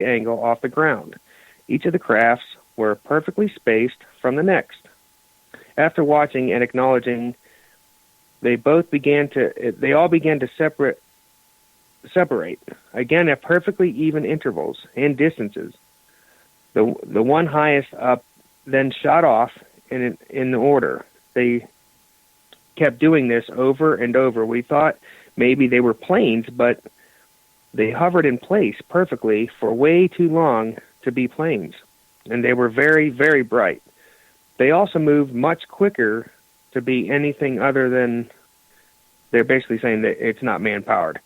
angle off the ground. Each of the crafts were perfectly spaced from the next. After watching and acknowledging, they all began to separate again at perfectly even intervals and distances. The one highest up then shot off in order. They kept doing this over and over. We thought maybe they were planes, but they hovered in place perfectly for way too long to be planes, and they were very, very bright. They also moved much quicker to be anything other than, they're basically saying that it's not man-powered.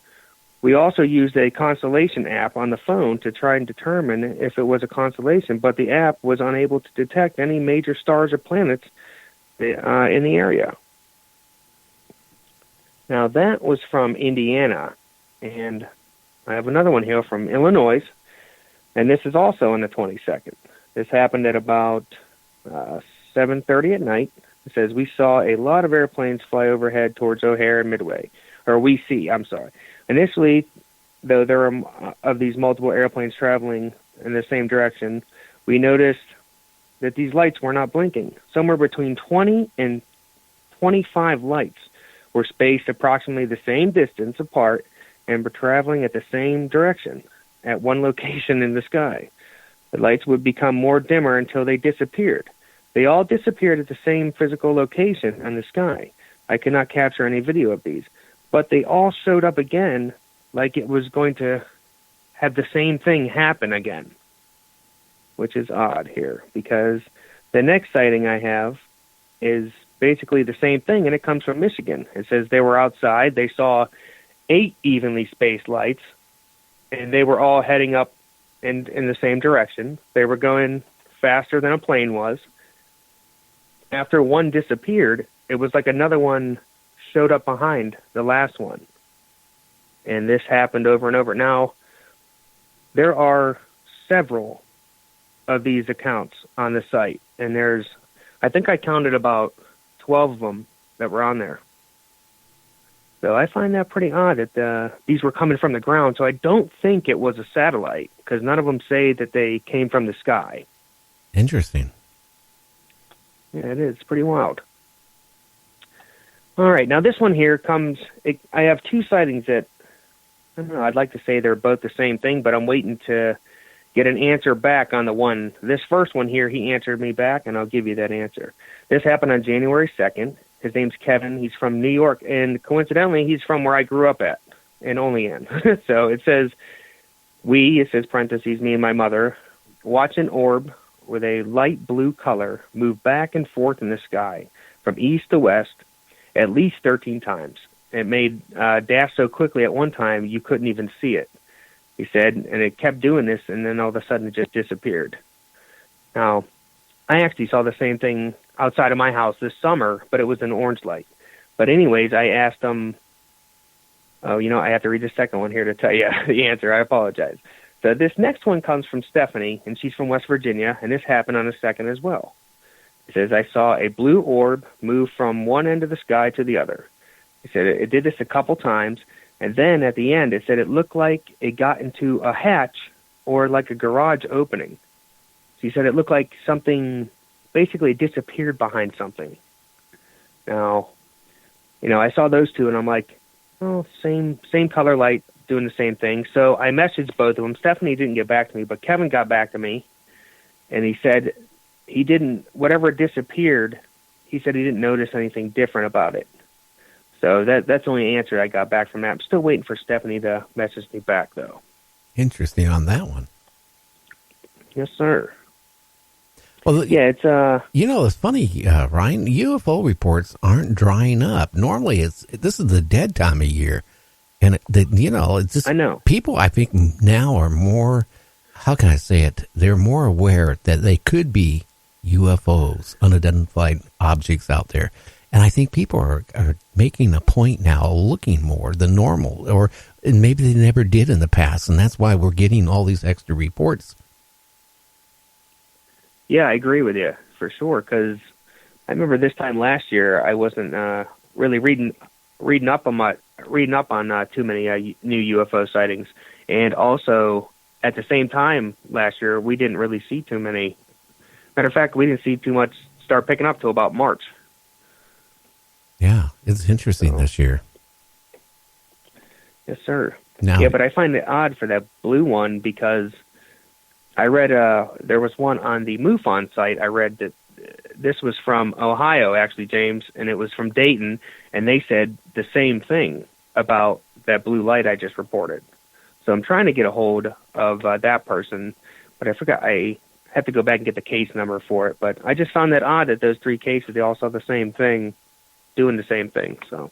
We also used a constellation app on the phone to try and determine if it was a constellation, but the app was unable to detect any major stars or planets in the area. Now, that was from Indiana, and I have another one here from Illinois, and this is also on the 22nd. This happened at about 7:30 at night. It says, we saw a lot of airplanes fly overhead towards O'Hare and Midway. Initially, though there are of these multiple airplanes traveling in the same direction, we noticed that these lights were not blinking. Somewhere between 20 and 25 lights were spaced approximately the same distance apart and were traveling at the same direction at one location in the sky. The lights would become more dimmer until they disappeared. They all disappeared at the same physical location in the sky. I could not capture any video of these, but they all showed up again like it was going to have the same thing happen again, which is odd here, because the next sighting I have is basically the same thing, and it comes from Michigan. It says they were outside. They saw 8 evenly spaced lights, and they were all heading up in the same direction. They were going faster than a plane was. After one disappeared, it was like another one showed up behind the last one. And this happened over and over. Now, there are several of these accounts on the site, and I think I counted about 12 of them that were on there. So I find that pretty odd that these were coming from the ground, so I don't think it was a satellite, because none of them say that they came from the sky. Interesting. Yeah, it is. It's pretty wild. All right, now this one here I have 2 sightings that, I don't know, I'd like to say they're both the same thing, but I'm waiting to get an answer back on the one. This first one here, he answered me back, and I'll give you that answer. This happened on January 2nd. His name's Kevin. He's from New York, and coincidentally, he's from where I grew up at, in Olean. So it says, it says parentheses, me and my mother, watch an orb with a light blue color move back and forth in the sky from east to west at least 13 times. It made dash so quickly at one time you couldn't even see it, he said, and it kept doing this, and then all of a sudden it just disappeared. Now, I actually saw the same thing outside of my house this summer, but it was an orange light. But anyways, I asked him, I have to read the second one here to tell you the answer. I apologize. So this next one comes from Stephanie, and she's from West Virginia, and this happened on the 2nd as well. It says, I saw a blue orb move from one end of the sky to the other. He said it did this a couple times, and then at the end it said it looked like it got into a hatch or like a garage opening. So he said it looked like something basically disappeared behind something. Now, I saw those 2, and I'm like, oh, same color light, doing the same thing. So I messaged both of them. Stephanie didn't get back to me, but Kevin got back to me, and he said whatever disappeared, he said he didn't notice anything different about it. So that's the only answer I got back from that. I'm still waiting for Stephanie to message me back, though. Interesting on that one. Yes, sir. Well, yeah, it's it's funny, Ryan. UFO reports aren't drying up. Normally, this is the dead time of year, and it's just, I know, people I think now are more. How can I say it? They're more aware that they could be UFOs, unidentified objects out there, and I think people are making a point now, looking more than normal, and maybe they never did in the past, and that's why we're getting all these extra reports. Yeah, I agree with you for sure. Because I remember this time last year, I wasn't really reading up on too many new UFO sightings, and also at the same time last year, we didn't really see too many. Matter of fact, we didn't see too much start picking up till about March. Yeah, it's interesting this year. Yes, sir. Now, yeah, but I find it odd for that blue one because I read there was one on the Mufon site. I read that this was from Ohio, actually, James, and it was from Dayton, and they said the same thing about that blue light I just reported. So I'm trying to get a hold of that person, but I forgot. I have to go back and get the case number for it. But I just found that odd that those three cases, they all saw the same thing, doing the same thing. So.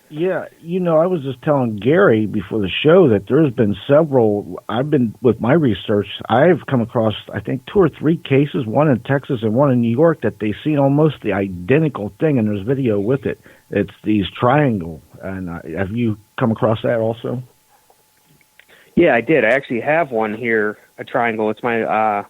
Yeah, I was just telling Gary before the show that there's been several. I've been with my research. I've come across, I think, 2 or 3 cases, one in Texas and one in New York, that they've seen almost the identical thing, and there's video with it. It's these triangle. And have you come across that also? Yeah, I did. I actually have one here, a triangle. It's my.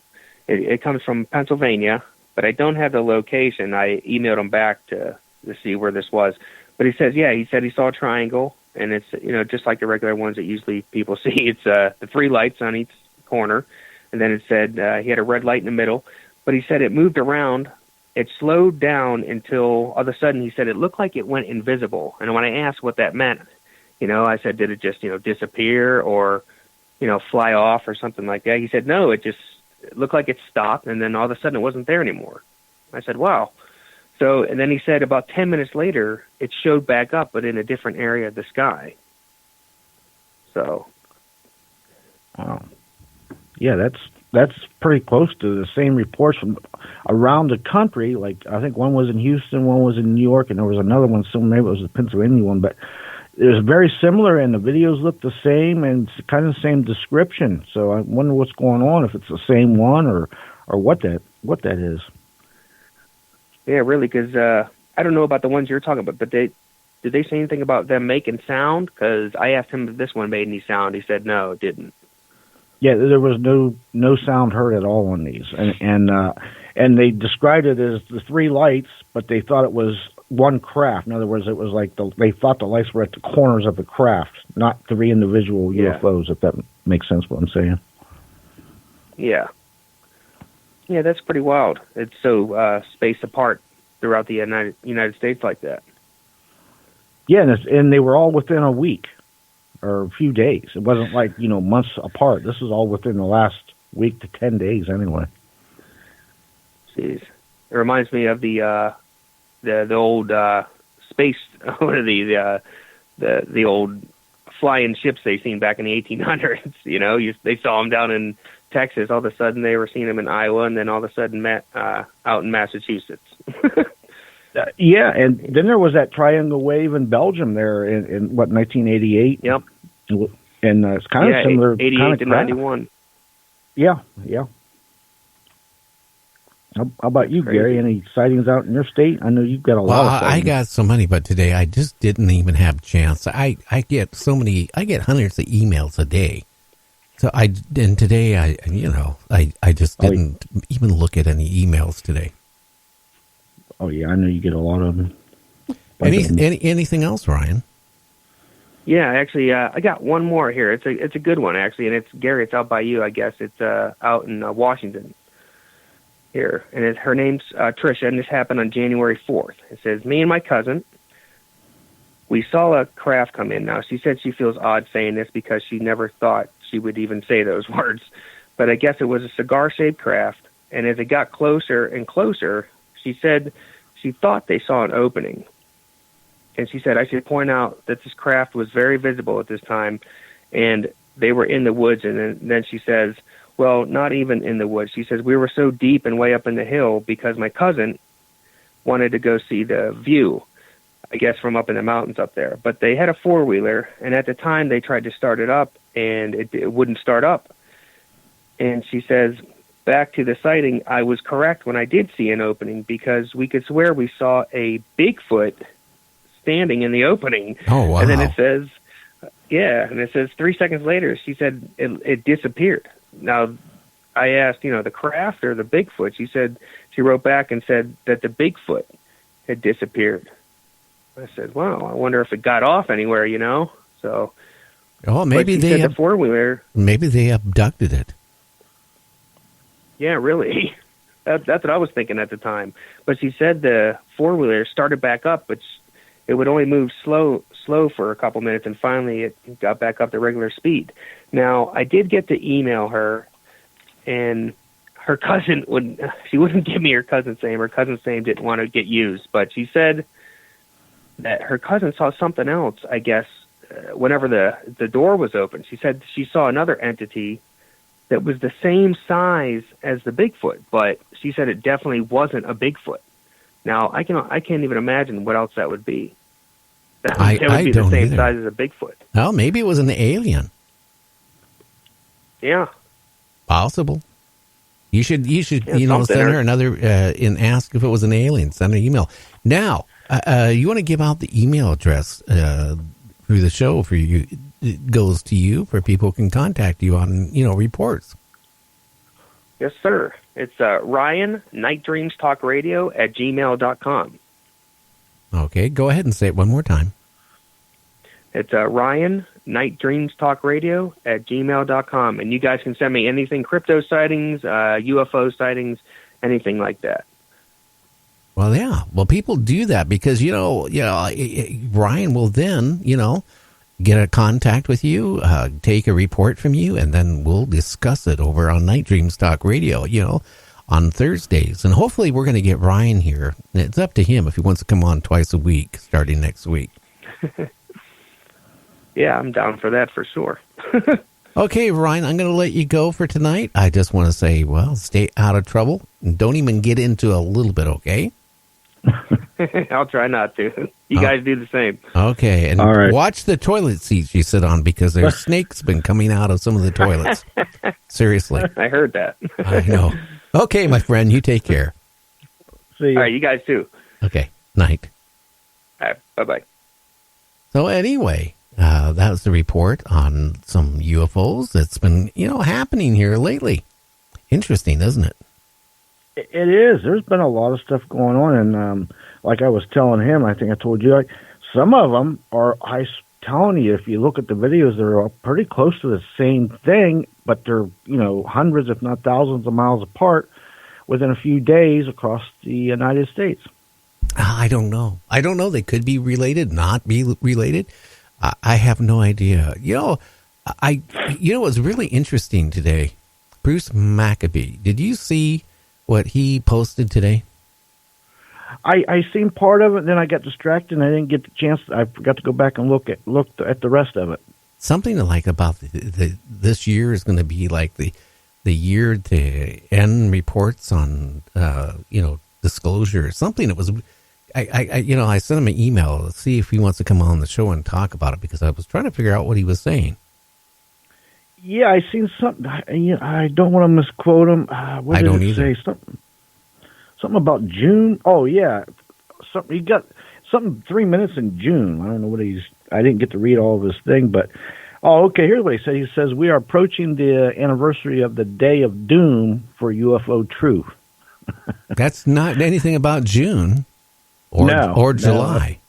It comes from Pennsylvania, but I don't have the location. I emailed him back to see where this was. But he says, he said he saw a triangle, and it's, just like the regular ones that usually people see. It's the 3 lights on each corner, and then it said he had a red light in the middle. But he said it moved around. It slowed down until all of a sudden he said it looked like it went invisible. And when I asked what that meant, I said, did it just, disappear or, fly off or something like that? He said, no, it looked like it stopped, and then all of a sudden it wasn't there anymore. I said, wow. So, and then he said about 10 minutes later, it showed back up, but in a different area of the sky. So. Yeah, that's pretty close to the same reports from around the country. Like, I think one was in Houston, one was in New York, and there was another one, so maybe it was the Pennsylvania one, but it was very similar, and the videos look the same, and it's kind of the same description. So I wonder what's going on, if it's the same one or what that is. Yeah, really, because I don't know about the ones you're talking about, but did they say anything about them making sound? Because I asked him if this one made any sound. He said no, it didn't. Yeah, there was no sound heard at all on these, and they described it as the 3 lights, but they thought it was one craft. In other words, it was like they thought the lights were at the corners of the craft, not 3 individual UFOs. If that makes sense, what I'm saying. Yeah. Yeah, that's pretty wild. It's so spaced apart throughout the United States like that. Yeah, and they were all within a week or a few days. It wasn't like, months apart. This is all within the last week to 10 days anyway. Jeez. It reminds me of the old space, what are the old flying ships they seen back in the 1800s. They saw them down in Texas. All of a sudden they were seeing them in Iowa, and then all of a sudden out in Massachusetts. Yeah, and then there was that triangle wave in Belgium there in 1988? Yep. And it's kind of similar. 88 kind of to 91. Yeah. How about you, Crazy. Gary? Any sightings out in your state? I know you've got a lot of sightings. I got so many, but today I just didn't even have a chance. I get hundreds of emails a day. So today I just didn't even look at any emails today. Oh yeah, I know you get a lot of them. Anything else, Ryan? Yeah, actually, I got one more here. It's a good one actually, and it's Gary. It's out by you, I guess. It's out in Washington here, and her name's Tricia, and this happened on January 4th. It says, me and my cousin, we saw a craft come in. Now, she said she feels odd saying this because she never thought she would even say those words, but I guess it was a cigar-shaped craft, and as it got closer and closer, she said she thought they saw an opening. And she said, I should point out that this craft was very visible at this time, and they were in the woods. And then she says, well, not even in the woods. She says, we were so deep and way up in the hill because my cousin wanted to go see the view, I guess, from up in the mountains up there. But they had a four-wheeler, and at the time they tried to start it up, and it wouldn't start up. And she says, back to the sighting, I was correct when I did see an opening because we could swear we saw a Bigfoot standing in the opening. Oh, wow. And then it says, 3 seconds later, she said it disappeared. Now, I asked, the craft or the Bigfoot? She wrote back and said that the Bigfoot had disappeared. I said, wow, I wonder if it got off anywhere, So Oh, maybe But she said the four-wheeler. Maybe they abducted it. Yeah, really. That's what I was thinking at the time. But she said the four-wheeler started back up, but it would only move slow for a couple minutes, and finally it got back up to regular speed. Now, I did get to email her, and her cousin wouldn't give me her cousin's name. Her cousin's name didn't want to get used, but she said that her cousin saw something else, I guess, whenever the door was open. She said she saw another entity that was the same size as the Bigfoot, but she said it definitely wasn't a Bigfoot. Now, I can't even imagine what else that would be. It would be the same size as a Bigfoot. Well, maybe it was an alien. Yeah. Possible. You should something. send her another and ask if it was an alien. Send her an email. Now, you want to give out the email address through the show for you. It goes to you for people who can contact you on, reports. Yes, sir. It's Ryan, Night Dreams Talk Radio at gmail.com. Okay, go ahead and say it one more time. It's Ryan, Night Dreams Talk Radio at gmail.com. And you guys can send me anything, crypto sightings, UFO sightings, anything like that. Well, yeah. Well, people do that because, Ryan will then, get a contact with you, take a report from you, and then we'll discuss it over on Night Dreams Talk Radio, on Thursdays. And hopefully we're going to get Ryan here. It's up to him if he wants to come on twice a week starting next week. Yeah, I'm down for that for sure. Okay, Ryan, I'm going to let you go for tonight. I just want to say, stay out of trouble. And don't even get into a little bit, okay? I'll try not to. You guys do the same. Okay, and watch the toilet seats you sit on because there's snakes been coming out of some of the toilets. Seriously. I heard that. I know. Okay, my friend, you take care. See you. All right, you guys too. Okay, night. All right, bye-bye. So anyway, that was the report on some UFOs that's been, happening here lately. Interesting, isn't it? It is. There's been a lot of stuff going on, and like I was telling him, I think I told you, some of them are, telling you, if you look at the videos, they're all pretty close to the same thing, but they're, hundreds, if not thousands of miles apart within a few days across the United States. I don't know. They could be related, not be related. I have no idea. It was really interesting today. Bruce Maccabee. Did you see what he posted today? I seen part of it, then I got distracted, and I didn't get the chance. I forgot to go back and look at the rest of it. Something like about this year is going to be like the year to end reports on disclosure. Something that was. I sent him an email to see if he wants to come on the show and talk about it because I was trying to figure out what he was saying. Yeah, I seen something. I don't want to misquote him. What did it say? Something about June. Oh yeah, he got something 3 minutes in June. I don't know what I didn't get to read all of his thing, but okay. Here's what he said. He says we are approaching the anniversary of the Day of Doom for UFO truth. That's not anything about June or July.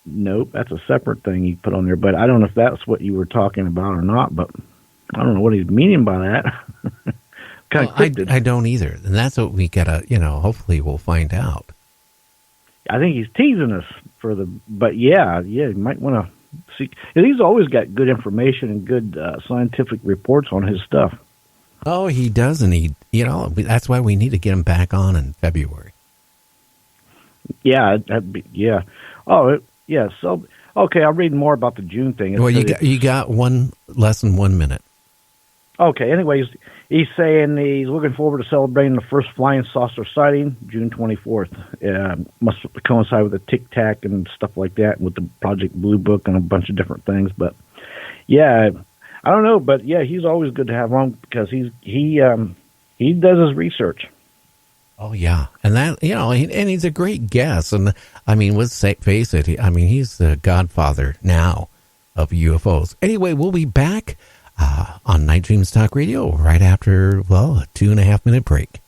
Nope, that's a separate thing he put on there. But I don't know if that's what you were talking about or not. But I don't know what he's meaning by that. I don't either. And that's what we gotta, hopefully we'll find out. I think he's teasing us but yeah, you might want to see. He's always got good information and good scientific reports on his stuff. Oh, he does, and that's why we need to get him back on in February. Yeah, yeah. Oh, yeah. So, okay, I'll read more about the June thing. Well, you got less than 1 minute. Okay. Anyways, he's saying he's looking forward to celebrating the first flying saucer sighting, June 24th. Must coincide with the Tic Tac and stuff like that, with the Project Blue Book and a bunch of different things. But yeah, I don't know. But yeah, he's always good to have on because he does his research. Oh yeah, and that and he's a great guest. And I mean, let's face it. He's the godfather now of UFOs. Anyway, we'll be back on Night Dreams Talk Radio right after a 2.5 minute break.